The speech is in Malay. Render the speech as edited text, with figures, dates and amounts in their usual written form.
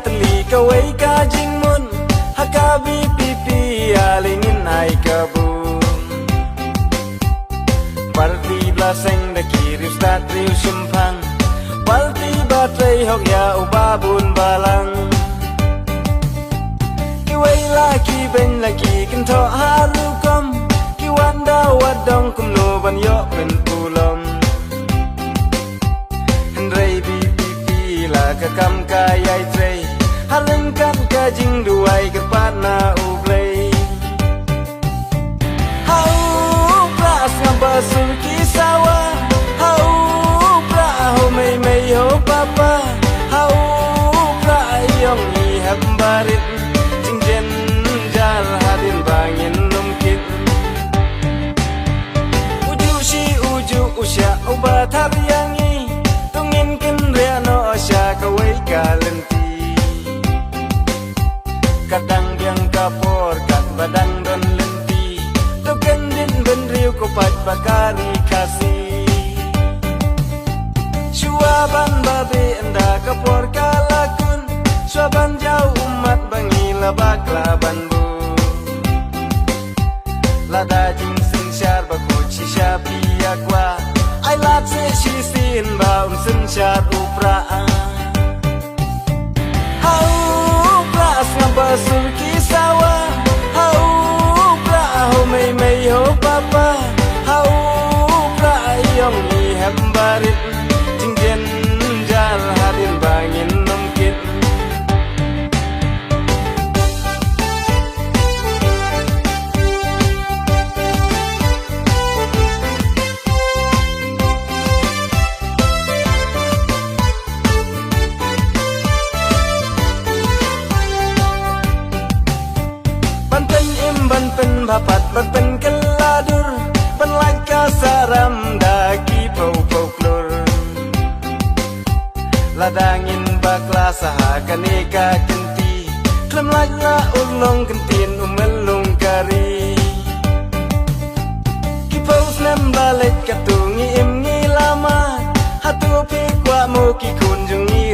Teli kawai kajing mun hakabi pipi alingin ai kabun Parti blaseng da kiri start riu simpang Parti batrai hok ya ubabun balang Kiwai laki ben laki kento halu kom Kiwanda wadong kumno ban yo ben pulom Hendrai pipi la kakam kayai trai Halengkan kajing duai kepat na ublay Hau pras ngamba sulki sawa Hau pra ho mei mei ho papa Hau pra yong ni hambarit Jingjen jal hadin bangin numkit Uju si uju usya ubatar yangi Tungin kin rea no asya kawai kalenti Kadang biang kapor kat badang don lenti Token din ben riu kopat bakari kasih Syuaban babi enda kapor kalakun Syuaban jauh umat bangi labak laban bu Lada jing sing syar bakut shisha piyakwa Ai lat se shisin baun sin syar upraan Ngamba sulki sawa Hau pra ho mei mei ho papa Hau pra yong ni hambarit Jingjen jal hadin bangin nomkit Ban pen bapat ban pen keladur ban laka saram daki pau pau klur ladangin bakla saha kaneka kenti klem lajla ulong kentin umelung kari kipau snem balik katungi imngi lama hatu pikwa mo ki kunjungi